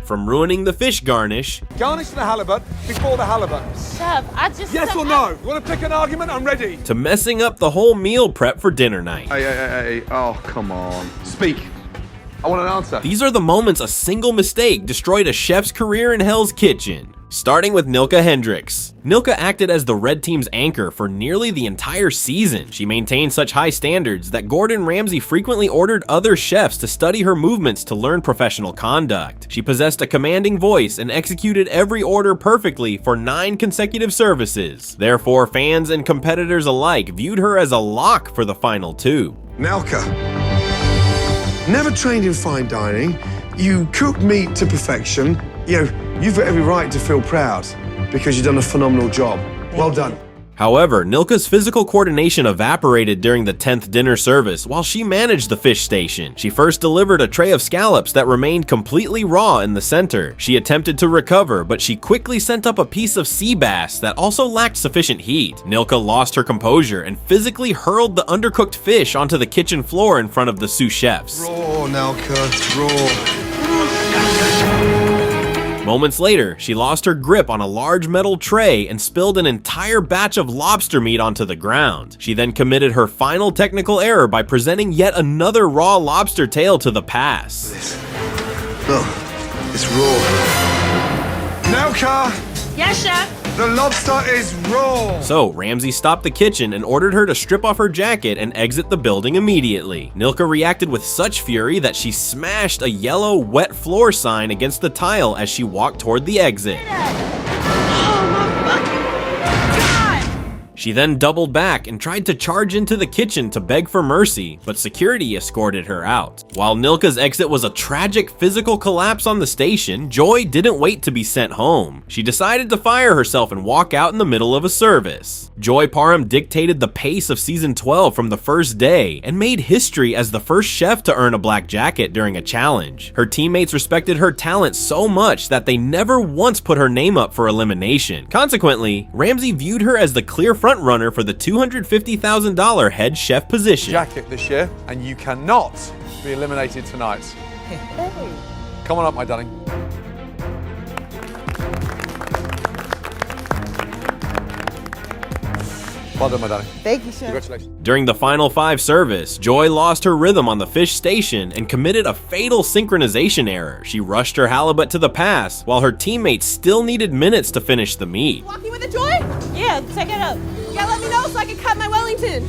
from ruining the fish garnish. Garnish the halibut before the halibut. Chef, I just... Yes or no? You want to pick an argument? I'm ready. To messing up the whole meal prep for dinner night. Hey. Oh, come on. Speak. I want an answer. These are the moments a single mistake destroyed a chef's career in Hell's Kitchen. Starting with Nila Hendris. Nila acted as the red team's anchor for nearly the entire season. She maintained such high standards that Gordon Ramsay frequently ordered other chefs to study her movements to learn professional conduct. She possessed a commanding voice and executed every order perfectly for 9 consecutive services. Therefore, fans and competitors alike viewed her as a lock for the final 2. Nila, never trained in fine dining. You cook meat to perfection. You've got every right to feel proud because you've done a phenomenal job. Well done. However, Nila's physical coordination evaporated during the 10th dinner service while she managed the fish station. She first delivered a tray of scallops that remained completely raw in the center. She attempted to recover, but she quickly sent up a piece of sea bass that also lacked sufficient heat. Nila lost her composure and physically hurled the undercooked fish onto the kitchen floor in front of the sous chefs. Raw, Nila, raw. Moments later, she lost her grip on a large metal tray and spilled an entire batch of lobster meat onto the ground. She then committed her final technical error by presenting yet another raw lobster tail to the pass. Look, it's raw. Nila! Yes, chef. The lobster is raw! So, Ramsay stopped the kitchen and ordered her to strip off her jacket and exit the building immediately. Nila reacted with such fury that she smashed a yellow wet floor sign against the tile as she walked toward the exit. She then doubled back and tried to charge into the kitchen to beg for mercy, but security escorted her out. While Nila's exit was a tragic physical collapse on the station, Joy didn't wait to be sent home. She decided to fire herself and walk out in the middle of a service. Joy Parm dictated the pace of season 12 from the first day and made history as the first chef to earn a black jacket during a challenge. Her teammates respected her talent so much that they never once put her name up for elimination. Consequently, Ramsay viewed her as the clear front runner for the $250,000 head chef position. Jacket this year, and you cannot be eliminated tonight. Come on up, my darling. Well done, my darling. Thank you, chef. Congratulations. During the final 5 service, Joy lost her rhythm on the fish station and committed a fatal synchronization error. She rushed her halibut to the pass, while her teammates still needed minutes to finish the meat. Walking with a Joy? Yeah, take it up. Yeah, let me know so I can cut my Wellington.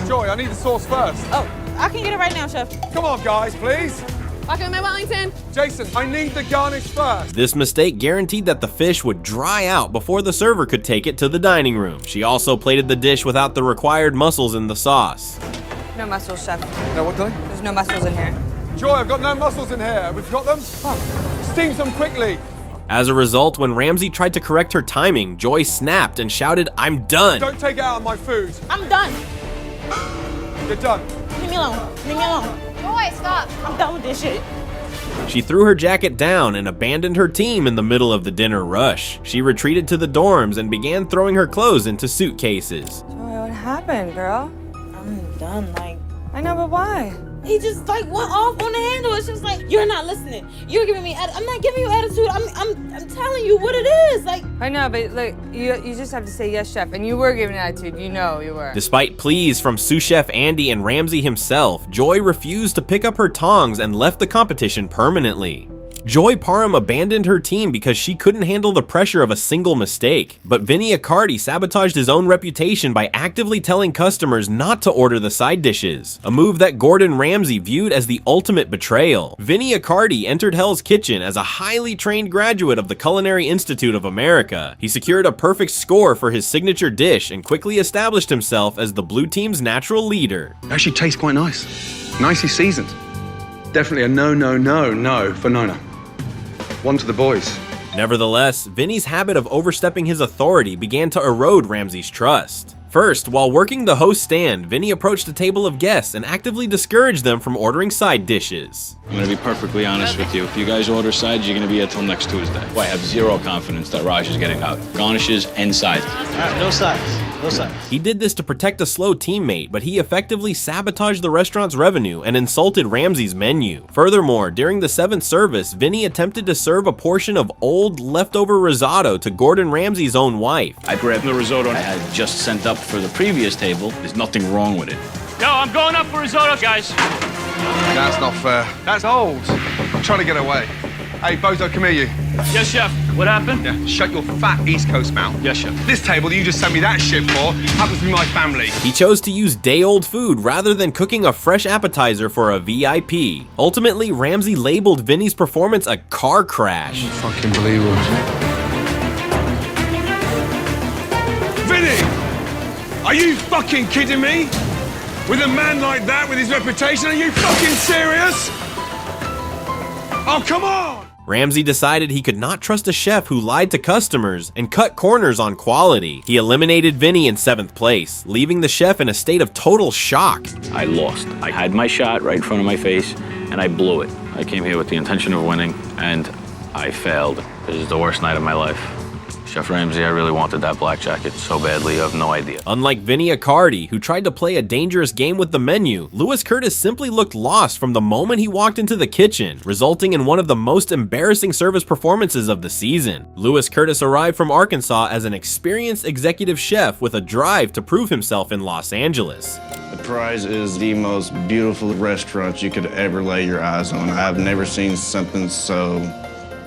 Joy, I need the sauce first. Oh, I can get it right now, chef. Come on, guys, please. Walking with my Wellington. Jason, I need the garnish first. This mistake guaranteed that the fish would dry out before the server could take it to the dining room. She also plated the dish without the required mussels in the sauce. No mussels, chef. No, what, darling? There's no mussels in here. Joy, I've got no mussels in here. We've got them. Steam some quickly. As a result, when Ramsay tried to correct her timing, Joy snapped and shouted, "I'm done!" Don't take it out on my food. I'm done. You're done. Leave me alone. Leave me alone. Joy, stop. I'm done with this shit. She threw her jacket down and abandoned her team in the middle of the dinner rush. She retreated to the dorms and began throwing her clothes into suitcases. Joy, what happened, girl? I'm done, like... I know, but why? He just like went off on the handle. It's just like, you're not listening. You're giving me, I'm not giving you attitude. I'm telling you what it is. Like, I know, but look, you just have to say yes, chef. And you were giving attitude. You know you were. Despite pleas from sous chef Andy and Ramsay himself, Joy refused to pick up her tongs and left the competition permanently. Joy Parm abandoned her team because she couldn't handle the pressure of a single mistake. But Vinnie Accarti sabotaged his own reputation by actively telling customers not to order the side dishes, a move that Gordon Ramsay viewed as the ultimate betrayal. Vinnie Accarti entered Hell's Kitchen as a highly trained graduate of the Culinary Institute of America. He secured a perfect score for his signature dish and quickly established himself as the blue team's natural leader. It actually tastes quite nice. Nicely seasoned. Definitely a no for Nona. One to the boys. Nevertheless, Vinny's habit of overstepping his authority began to erode Ramsay's trust. First, while working the host stand, Vinny approached a table of guests and actively discouraged them from ordering side dishes. I'm gonna be perfectly honest with you. If you guys order sides, you're gonna be here till next Tuesday. I have zero confidence that Raj is getting out garnishes and sides. No sides. He did this to protect a slow teammate, but he effectively sabotaged the restaurant's revenue and insulted Ramsey's menu. Furthermore, during the 7th service, Vinnie attempted to serve a portion of old, leftover risotto to Gordon Ramsay's own wife. I grabbed the risotto I had just sent up for the previous table. There's nothing wrong with it. Yo, I'm going up for risotto, guys. That's not fair. That's old. I'm trying to get away. Hey, Bozo, come here, you. Yes, chef. What happened? Yeah, shut your fat East Coast mouth. Yes, chef. This table that you just sent me that shit for happens to be my family. He chose to use day-old food rather than cooking a fresh appetizer for a VIP. Ultimately, Ramsay labeled Vinnie's performance a car crash. Fucking believable. Vinnie! Are you fucking kidding me? With a man like that, with his reputation, are you fucking serious? Oh, come on! Ramsay decided he could not trust a chef who lied to customers and cut corners on quality. He eliminated Vinnie in 7th place, leaving the chef in a state of total shock. I lost. I had my shot right in front of my face, and I blew it. I came here with the intention of winning, and I failed. This is the worst night of my life. Chef Ramsay, I really wanted that black jacket so badly, you have no idea. Unlike Vinnie Accarti, who tried to play a dangerous game with the menu, Lewis Curtis simply looked lost from the moment he walked into the kitchen, resulting in one of the most embarrassing service performances of the season. Lewis Curtis arrived from Arkansas as an experienced executive chef with a drive to prove himself in Los Angeles. The prize is the most beautiful restaurant you could ever lay your eyes on. I've never seen something so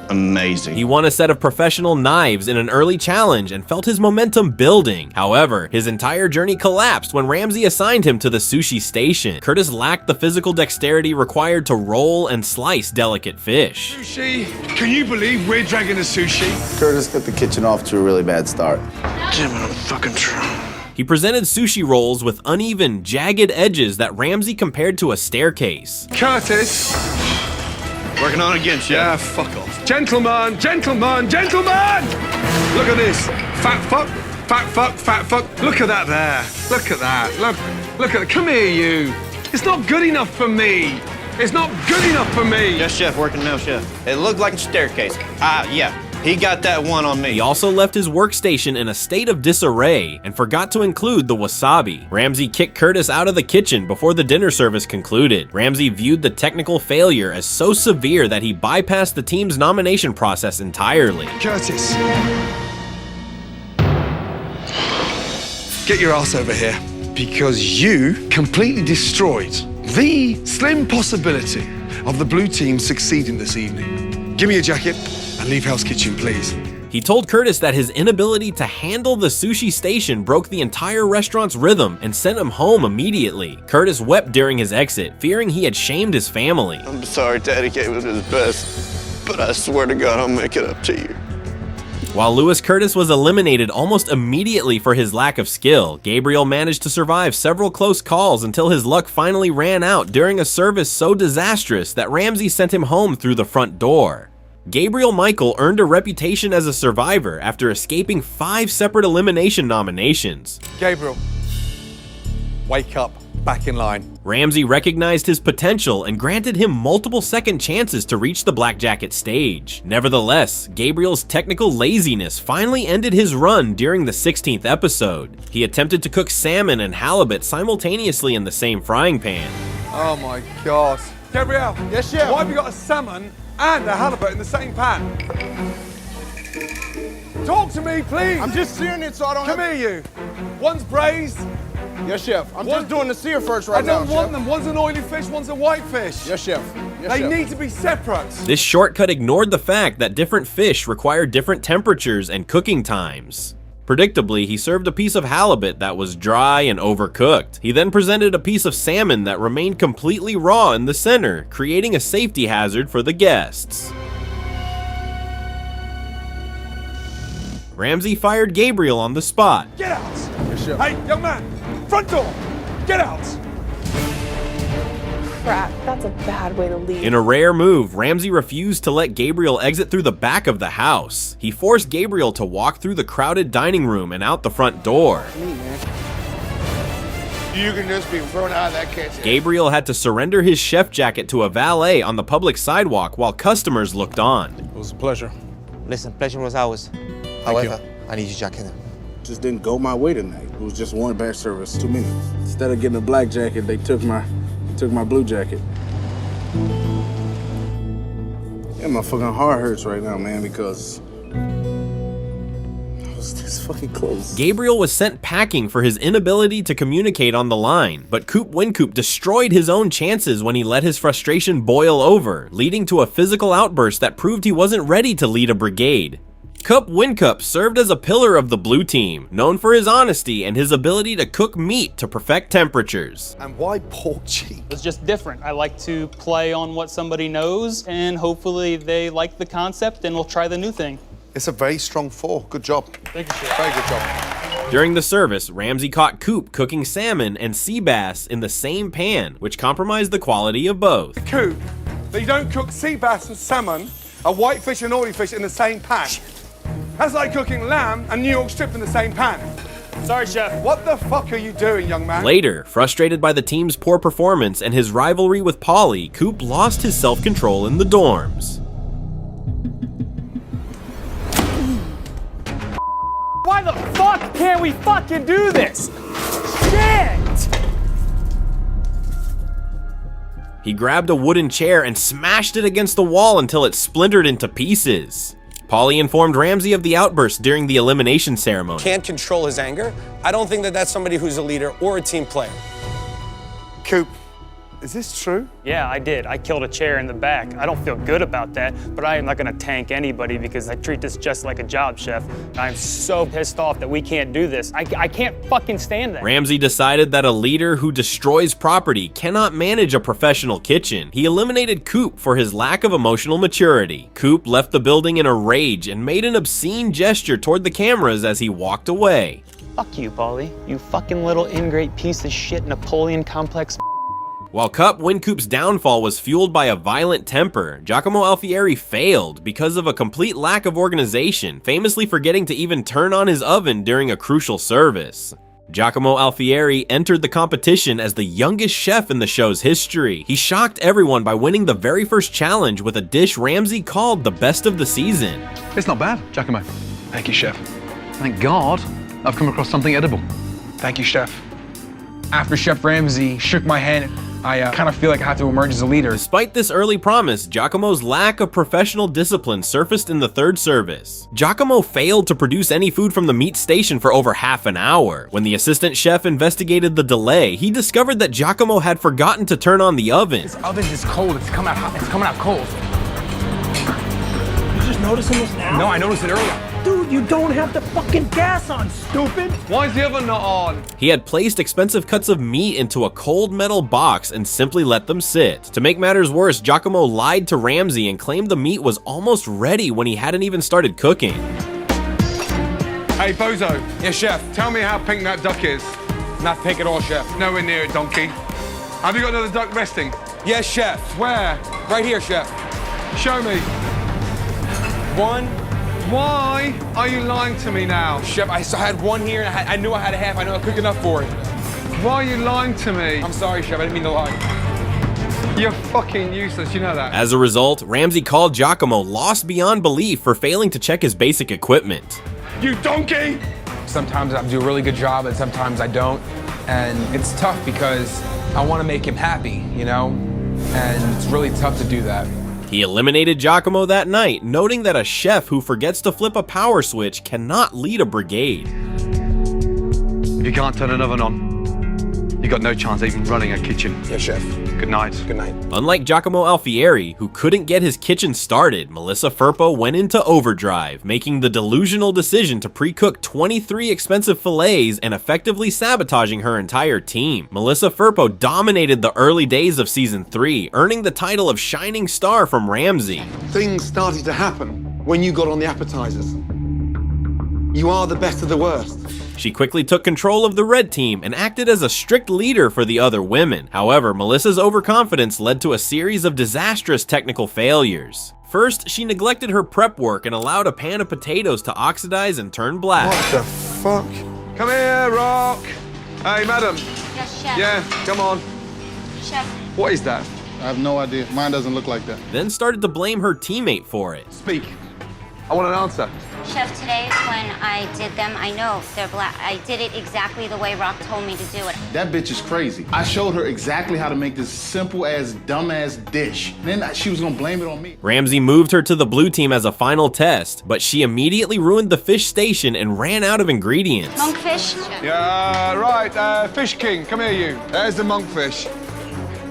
amazing. He won a set of professional knives in an early challenge and felt his momentum building. However, his entire journey collapsed when Ramsay assigned him to the sushi station. Curtis lacked the physical dexterity required to roll and slice delicate fish. Sushi? Can you believe we're dragging the sushi? Curtis got the kitchen off to a really bad start. Damn it, I'm fucking trying. He presented sushi rolls with uneven, jagged edges that Ramsay compared to a staircase. Curtis! Working on it again, chef. Yeah, fuck off. Gentlemen, gentlemen, gentlemen! Look at this. Fat fuck, fat fuck, fat fuck. Look at that there. Look at that. Look at it. Come here, you. It's not good enough for me. It's not good enough for me. Yes, chef, working now, chef. It looked like a staircase. Yeah. He got that one on me. He also left his workstation in a state of disarray and forgot to include the wasabi. Ramsay kicked Curtis out of the kitchen before the dinner service concluded. Ramsay viewed the technical failure as so severe that he bypassed the team's nomination process entirely. Curtis. Get your ass over here. Because you completely destroyed the slim possibility of the blue team succeeding this evening. Give me your jacket. And leave Hell's Kitchen, please. He told Curtis that his inability to handle the sushi station broke the entire restaurant's rhythm and sent him home immediately. Curtis wept during his exit, fearing he had shamed his family. I'm sorry, Daddy gave it his best, but I swear to God I'll make it up to you. While Lewis Curtis was eliminated almost immediately for his lack of skill, Gabriel managed to survive several close calls until his luck finally ran out during a service so disastrous that Ramsay sent him home through the front door. Gabriel Michael earned a reputation as a survivor after escaping 5 separate elimination nominations. Gabriel, wake up, back in line. Ramsay recognized his potential and granted him multiple second chances to reach the Black Jacket stage. Nevertheless, Gabriel's technical laziness finally ended his run during the 16th episode. He attempted to cook salmon and halibut simultaneously in the same frying pan. Oh my God. Gabriel. Yes, chef. Why have you got a salmon and a halibut in the same pan? Talk to me, please. I'm just searing it so I don't Come here, you. One's braised. Yes, chef. I'm One- just doing the sear first I don't want them. One's an oily fish, one's a white fish. Yes, chef. Yes, They chef. need to be separate. This shortcut ignored the fact that different fish require different temperatures and cooking times. Predictably, he served a piece of halibut that was dry and overcooked. He then presented a piece of salmon that remained completely raw in the center, creating a safety hazard for the guests. Ramsay fired Gabriel on the spot. Get out. Yes, chef. Hey, young man, front door. Get out. Crap, that's a bad way to leave. In a rare move, Ramsay refused to let Gabriel exit through the back of the house. He forced Gabriel to walk through the crowded dining room and out the front door. You can just be thrown out of that kitchen. Gabriel had to surrender his chef jacket to a valet on the public sidewalk while customers looked on. It was a pleasure. Listen, pleasure was ours. However, I need your jacket. just didn't go my way tonight. It was just one bad service too many. Instead of getting a black jacket, they took my blue jacket. Yeah, my fucking heart hurts right now, man, because I was this fucking close. Gabriel was sent packing for his inability to communicate on the line, but Coup Wincup destroyed his own chances when he let his frustration boil over, leading to a physical outburst that proved he wasn't ready to lead a brigade. Coup Wincup served as a pillar of the blue team, known for his honesty and his ability to cook meat to perfect temperatures. And why pork cheek? It's just different. I like to play on what somebody knows, and hopefully they like the concept and will try the new thing. It's a very strong 4. Good job. Thank you, Chef. Very good job. During the service, Ramsey caught Coup cooking salmon and sea bass in the same pan, which compromised the quality of both. Coup, they don't cook sea bass and salmon, a whitefish and oily fish in the same pan. That's like cooking lamb and New York strip in the same pan. Sorry, Chef. What the fuck are you doing, young man? Later, frustrated by the team's poor performance and his rivalry with Polly, Coup lost his self-control in the dorms. Why the fuck can't we fucking do this? Shit! He grabbed a wooden chair and smashed it against the wall until it splintered into pieces. Polly informed Ramsey of the outburst during the elimination ceremony. Can't control his anger. I don't think that that's somebody who's a leader or a team player. Coup, is this true? Yeah, I did. I killed a chair in the back. I don't feel good about that, but I am not gonna tank anybody because I treat this just like a job, Chef. I'm so pissed off that we can't do this. I can't fucking stand that. Ramsey decided that a leader who destroys property cannot manage a professional kitchen. He eliminated Coup for his lack of emotional maturity. Coup left the building in a rage and made an obscene gesture toward the cameras as he walked away. Fuck you, Polly. You fucking little ingrate piece of shit Napoleon complex. While Coup Wincup's downfall was fueled by a violent temper, Jakamo Alfieri failed because of a complete lack of organization, famously forgetting to even turn on his oven during a crucial service. Jakamo Alfieri entered the competition as the youngest chef in the show's history. He shocked everyone by winning the very first challenge with a dish Ramsey called the best of the season. It's not bad, Jakamo. Thank you, Chef. Thank God I've come across something edible. Thank you, Chef. After Chef Ramsey shook my hand, I kind of feel like I have to emerge as a leader. Despite this early promise, Giacomo's lack of professional discipline surfaced in the third service. Jakamo failed to produce any food from the meat station for over half an hour. When the assistant chef investigated the delay, he discovered that Jakamo had forgotten to turn on the oven. This oven is cold. It's coming out hot. It's coming out cold. You just noticing this now? No, I noticed it earlier. Dude, you don't have the fucking gas on, stupid! Why is the oven not on? He had placed expensive cuts of meat into a cold metal box and simply let them sit. To make matters worse, Jakamo lied to Ramsey and claimed the meat was almost ready when he hadn't even started cooking. Hey, Bozo. Yes, Chef. Tell me how pink that duck is. Not pink at all, Chef. Nowhere near it, donkey. Have you got another duck resting? Yes, Chef. Where? Right here, Chef. Show me. One. Why are you lying to me now? Chef, I had one here, and I knew I had a half. I know I cooked enough for it. Why are you lying to me? I'm sorry, Chef. I didn't mean to lie. You're fucking useless, you know that. As a result, Ramsey called Jakamo lost beyond belief for failing to check his basic equipment. You donkey! Sometimes I do a really good job, and sometimes I don't. And it's tough because I want to make him happy, you know? And it's really tough to do that. He eliminated Jakamo that night, noting that a chef who forgets to flip a power switch cannot lead a brigade. If you can't turn an oven on, you got no chance of even running a kitchen. Yes, Chef. Good night. Good night. Unlike Jakamo Alfieri, who couldn't get his kitchen started, Melissa Firpo went into overdrive, making the delusional decision to pre-cook 23 expensive fillets and effectively sabotaging her entire team. Melissa Firpo dominated the early days of season 3, earning the title of Shining Star from Ramsey. Things started to happen when you got on the appetizers. You are the best of the worst. She quickly took control of the red team and acted as a strict leader for the other women. However, Melissa's overconfidence led to a series of disastrous technical failures. First, she neglected her prep work and allowed a pan of potatoes to oxidize and turn black. What the fuck? Come here, Rock. Hey, madam. Yes, Chef. Yeah, come on. Chef. What is that? I have no idea. Mine doesn't look like that. Then started to blame her teammate for it. Speak. I want an answer. Chef, today when I did them, I know they're black. I did it exactly the way Rock told me to do it. That bitch is crazy. I showed her exactly how to make this simple ass, dumb ass dish. And then she was gonna blame it on me. Ramsay moved her to the blue team as a final test, but she immediately ruined the fish station and ran out of ingredients. Monkfish? Yeah, right. Fish King, come here, you. There's the monkfish.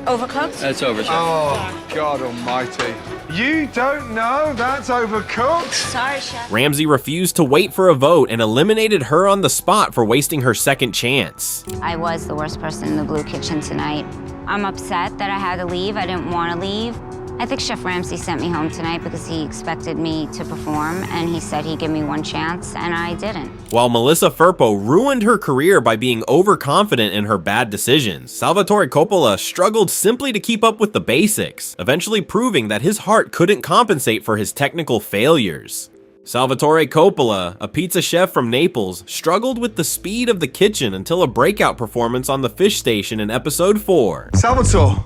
Overcooked? That's over, Chef. Oh, God almighty. You don't know that's overcooked? Sorry, Chef. Ramsay refused to wait for a vote and eliminated her on the spot for wasting her second chance. I was the worst person in the blue kitchen tonight. I'm upset that I had to leave. I didn't want to leave. I think Chef Ramsay sent me home tonight because he expected me to perform, and he said he'd give me one chance, and I didn't. While Melissa Firpo ruined her career by being overconfident in her bad decisions, Salvatore Coppola struggled simply to keep up with the basics, eventually proving that his heart couldn't compensate for his technical failures. Salvatore Coppola, a pizza chef from Naples, struggled with the speed of the kitchen until a breakout performance on the fish station in episode 4. Salvatore,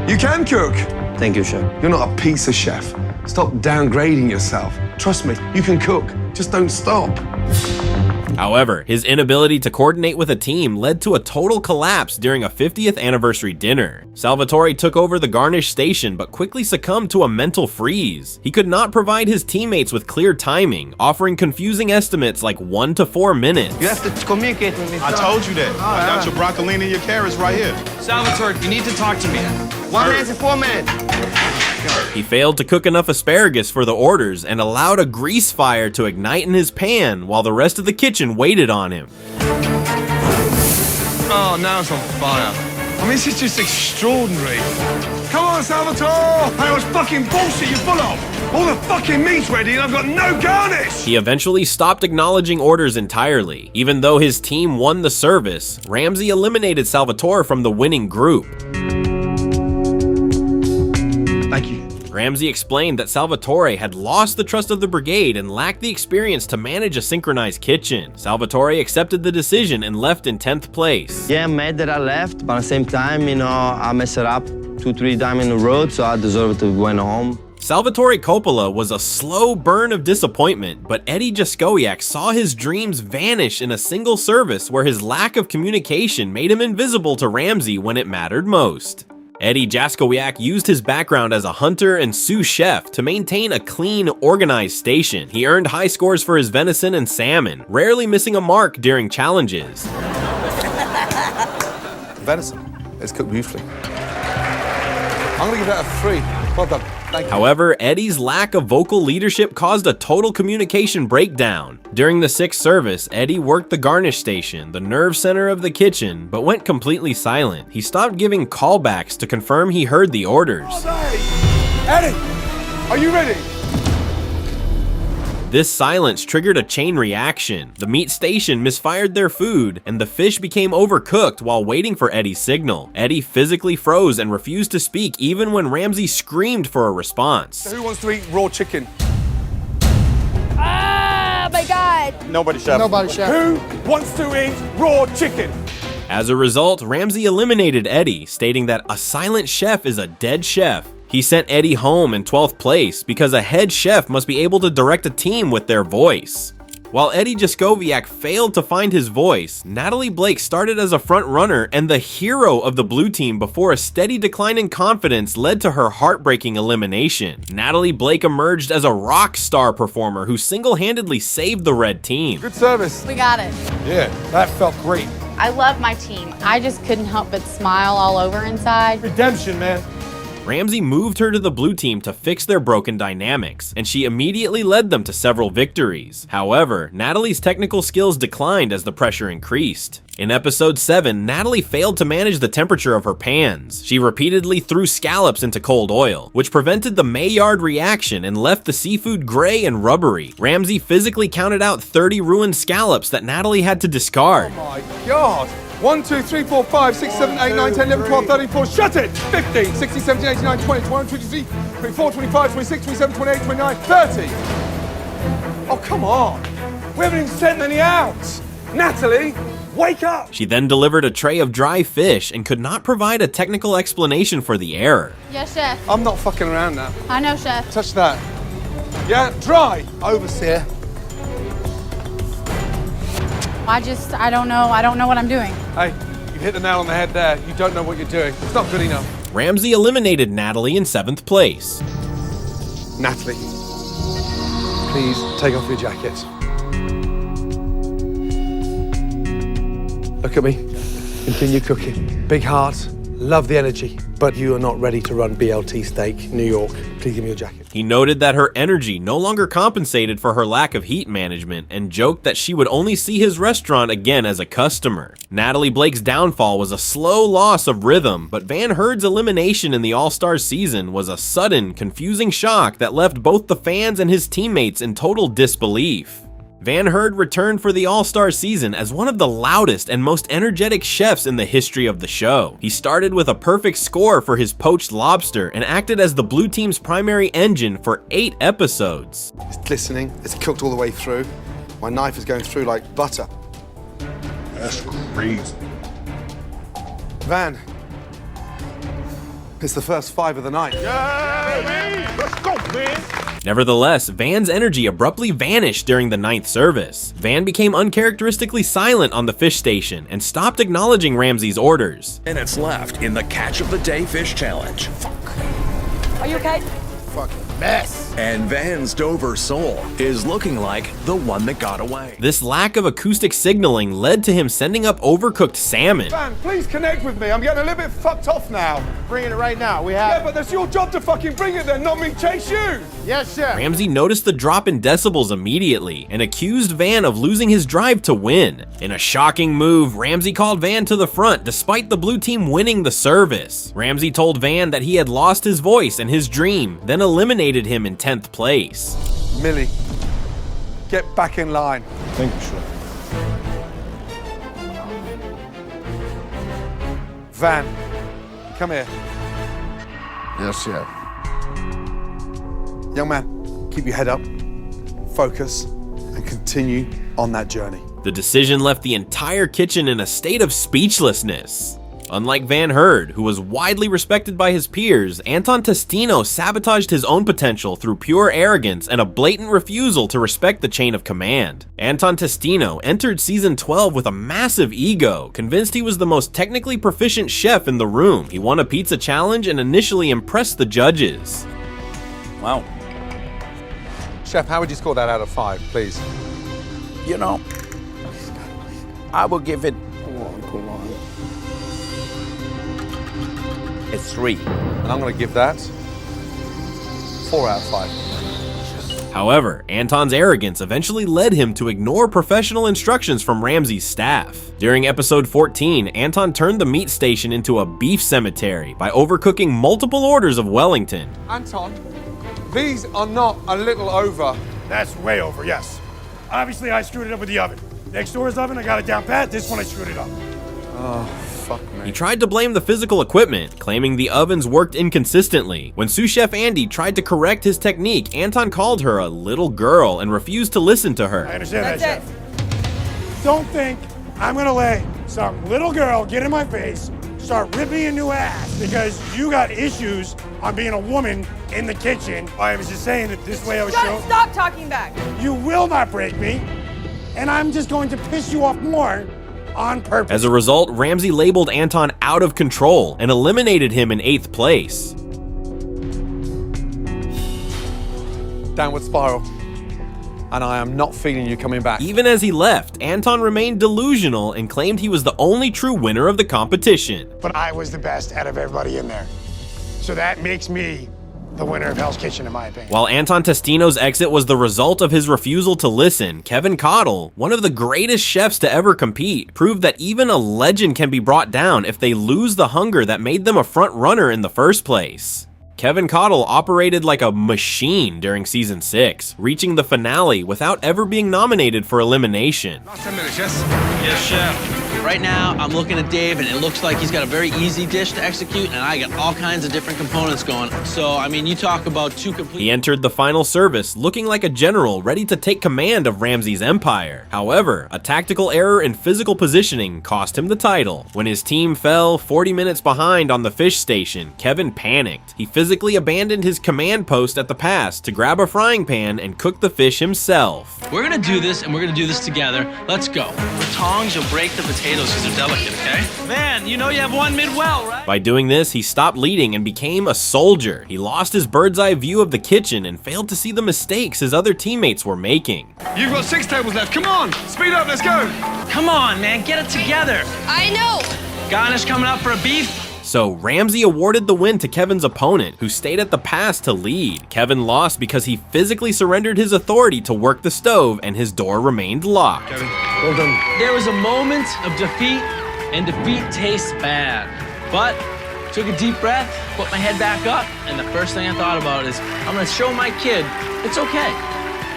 you can cook. Thank you, Chef. You're not a pizza chef. Stop downgrading yourself. Trust me, you can cook. Just don't stop. However, his inability to coordinate with a team led to a total collapse during a 50th anniversary dinner. Salvatore took over the garnish station but quickly succumbed to a mental freeze. He could not provide his teammates with clear timing, offering confusing estimates like 1 to 4 minutes. You have to communicate with me. I told you that. I got your broccolini and your carrots right here. Salvatore, you need to talk to me. 1 minute and 4 minutes. He failed to cook enough asparagus for the orders and allowed a grease fire to ignite in his pan while the rest of the kitchen waited on him. Oh, now it's on fire. I mean, this is just extraordinary. Come on, Salvatore! How much fucking bullshit you full of? All the fucking meat's ready and I've got no garnish! He eventually stopped acknowledging orders entirely. Even though his team won the service, Ramsay eliminated Salvatore from the winning group. Thank you. Ramsay explained that Salvatore had lost the trust of the brigade and lacked the experience to manage a synchronized kitchen. Salvatore accepted the decision and left in 10th place. Yeah, I'm mad that I left, but at the same time, I messed it up 2-3 times in a row, so I deserve to go home. Salvatore Coppola was a slow burn of disappointment, but Eddie Jaskowiak saw his dreams vanish in a single service where his lack of communication made him invisible to Ramsay when it mattered most. Eddie Jaskowiak used his background as a hunter and sous chef to maintain a clean, organized station. He earned high scores for his venison and salmon, rarely missing a mark during challenges. Venison. It's cooked beautifully. I'm gonna give that a 3. Well done. Thank you. However, Eddie's lack of vocal leadership caused a total communication breakdown. During the 6th service, Eddie worked the garnish station, the nerve center of the kitchen, but went completely silent. He stopped giving callbacks to confirm he heard the orders. Eddie, are you ready? This silence triggered a chain reaction. The meat station misfired their food, and the fish became overcooked while waiting for Eddie's signal. Eddie physically froze and refused to speak even when Ramsay screamed for a response. So who wants to eat raw chicken? Oh my God. Nobody, Chef. Nobody, Chef. Who wants to eat raw chicken? As a result, Ramsay eliminated Eddie, stating that a silent chef is a dead chef. He sent Eddie home in 12th place because a head chef must be able to direct a team with their voice. While Eddie Jaskowiak failed to find his voice, Natalie Blake started as a front runner and the hero of the blue team before a steady decline in confidence led to her heartbreaking elimination. Natalie Blake emerged as a rock star performer who single-handedly saved the red team. Good service. We got it. Yeah, that felt great. I love my team. I just couldn't help but smile all over inside. Redemption, man. Ramsay moved her to the blue team to fix their broken dynamics, and she immediately led them to several victories. However, Natalie's technical skills declined as the pressure increased. In episode 7, Natalie failed to manage the temperature of her pans. She repeatedly threw scallops into cold oil, which prevented the Maillard reaction and left the seafood gray and rubbery. Ramsay physically counted out 30 ruined scallops that Natalie had to discard. Oh my God. 1, 2, 3, 4, 5, 6, 7, 8, 9, 10, 11, 12, 13, 14. Shut it! 15, 16, 17, 18, 19, 20, 21, 22, 24, 25, 26, 27, 28, 29, 30. Oh, come on. We haven't even sent any out. Natalie, wake up! She then delivered a tray of dry fish and could not provide a technical explanation for the error. Yes, Chef. I'm not fucking around now. I know, Chef. Touch that. Yeah, dry. Overseer. I don't know what I'm doing. Hey, you hit the nail on the head there. You don't know what you're doing. It's not good enough. Ramsey eliminated Natalie in 7th place. Natalie, please take off your jacket. Look at me. Continue cooking. Big heart. Love the energy. But you are not ready to run BLT Steak, New York. Please give me your jacket. He noted that her energy no longer compensated for her lack of heat management and joked that she would only see his restaurant again as a customer. Natalie Blake's downfall was a slow loss of rhythm, but Van Herd's elimination in the All-Star season was a sudden, confusing shock that left both the fans and his teammates in total disbelief. Van Herd returned for the All-Star season as one of the loudest and most energetic chefs in the history of the show. He started with a perfect score for his poached lobster and acted as the blue team's primary engine for 8 episodes. It's glistening, it's cooked all the way through. My knife is going through like butter. That's crazy. Van, it's the first 5 of the night. Yeah, let's go, man. Nevertheless, Van's energy abruptly vanished during the 9th service. Van became uncharacteristically silent on the fish station and stopped acknowledging Ramsey's orders. Minutes left in the Catch of the Day Fish Challenge. Are you okay? Fucking mess. And Van's Dover soul is looking like the one that got away. This lack of acoustic signaling led to him sending up overcooked salmon. Van, please connect with me. I'm getting a little bit fucked off now. Bringing it right now. We have. Yeah, but that's your job to fucking bring it then, not me chase you. Yes, chef. Ramsey noticed the drop in decibels immediately and accused Van of losing his drive to win. In a shocking move, Ramsey called Van to the front despite the blue team winning the service. Ramsey told Van that he had lost his voice and his dream, then eliminated him in 10th place. Millie, get back in line. Thank you, Chef. Van, come here. Yes, chef. Young man, keep your head up, focus, and continue on that journey. The decision left the entire kitchen in a state of speechlessness. Unlike Van Herd, who was widely respected by his peers, Anton Tastino sabotaged his own potential through pure arrogance and a blatant refusal to respect the chain of command. Anton Tastino entered season 12 with a massive ego, convinced he was the most technically proficient chef in the room. He won a pizza challenge and initially impressed the judges. Wow. Chef, how would you score that out of 5, please? You know, I will give it a 3. And I'm going to give that 4 out of 5. However, Anton's arrogance eventually led him to ignore professional instructions from Ramsey's staff. During episode 14, Anton turned the meat station into a beef cemetery by overcooking multiple orders of Wellington. Anton, these are not a little over. That's way over, yes. Obviously, I screwed it up with the oven. Next door's oven, I got it down pat. This one, I screwed it up. Oh, fuck me. He tried to blame the physical equipment, claiming the ovens worked inconsistently. When sous chef Andy tried to correct his technique, Anton called her a little girl and refused to listen to her. I understand that, chef. Don't think I'm gonna let some little girl get in my face, start ripping a new ass because you got issues on being a woman in the kitchen. I was just saying that this way I was showing. Stop talking back. You will not break me, and I'm just going to piss you off more on purpose. As a result, Ramsey labeled Anton out of control and eliminated him in 8th place. Downward spiral. And I am not feeling you coming back. Even as he left, Anton remained delusional and claimed he was the only true winner of the competition. But I was the best out of everybody in there. So that makes me the winner of Hell's Kitchen, in my opinion. While Anton Tastino's exit was the result of his refusal to listen, Kevin Coddle, one of the greatest chefs to ever compete, proved that even a legend can be brought down if they lose the hunger that made them a front runner in the first place. Kevin Coddle operated like a machine during season 6, reaching the finale without ever being nominated for elimination. Last 10 minutes, yes? Yes, chef. Right now, I'm looking at Dave, and it looks like he's got a very easy dish to execute, and I got all kinds of different components going. So, I mean, you talk about two complete... He entered the final service looking like a general ready to take command of Ramsey's empire. However, a tactical error in physical positioning cost him the title. When his team fell 40 minutes behind on the fish station, Kevin panicked. He physically abandoned his command post at the pass to grab a frying pan and cook the fish himself. We're gonna do this, and we're gonna do this together. Let's go. With tongs, you'll break the potatoes because they're delicate, okay? Man, you know you have one mid-well, right? By doing this, he stopped leading and became a soldier. He lost his bird's eye view of the kitchen and failed to see the mistakes his other teammates were making. You've got 6 tables left. Come on, speed up, let's go. Come on, man, get it together. I know. Garnish coming up for a beef? So Ramsey awarded the win to Kevin's opponent, who stayed at the pass to lead. Kevin lost because he physically surrendered his authority to work the stove and his door remained locked. Kevin, well done. There was a moment of defeat, and defeat tastes bad. But took a deep breath, put my head back up, and the first thing I thought about is, I'm gonna show my kid it's okay.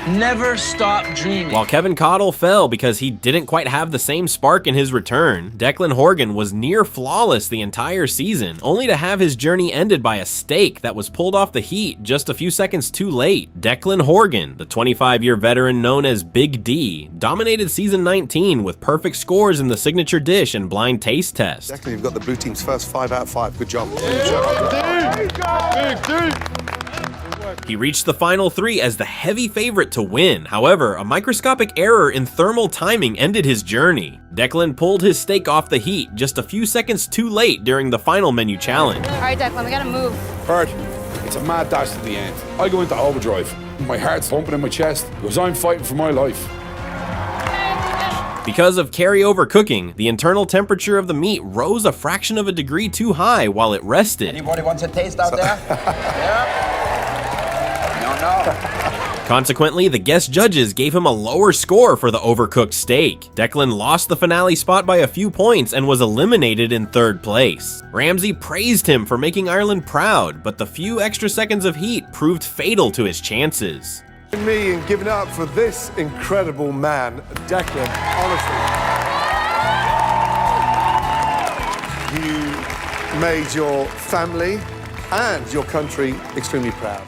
Never stop dreaming. While Kevin Coddle fell because he didn't quite have the same spark in his return, Declan Horgan was near flawless the entire season, only to have his journey ended by a steak that was pulled off the heat just a few seconds too late. Declan Horgan, the 25-year veteran known as Big D, dominated season 19 with perfect scores in the signature dish and blind taste test. Declan, you've got the blue team's first 5 out of 5. Good job. He reached the final 3 as the heavy favorite to win. However, a microscopic error in thermal timing ended his journey. Declan pulled his steak off the heat just a few seconds too late during the final menu challenge. All right, Declan, we gotta move. Bert, it's a mad dash to the end. I go into overdrive. My heart's thumping in my chest because I'm fighting for my life. Because of carryover cooking, the internal temperature of the meat rose a fraction of a degree too high while it rested. Anybody wants a taste out there? Yeah. Consequently, the guest judges gave him a lower score for the overcooked steak. Declan lost the finale spot by a few points and was eliminated in 3rd place. Ramsey praised him for making Ireland proud, but the few extra seconds of heat proved fatal to his chances. Me and giving it up for this incredible man, Declan, honestly. You made your family and your country extremely proud.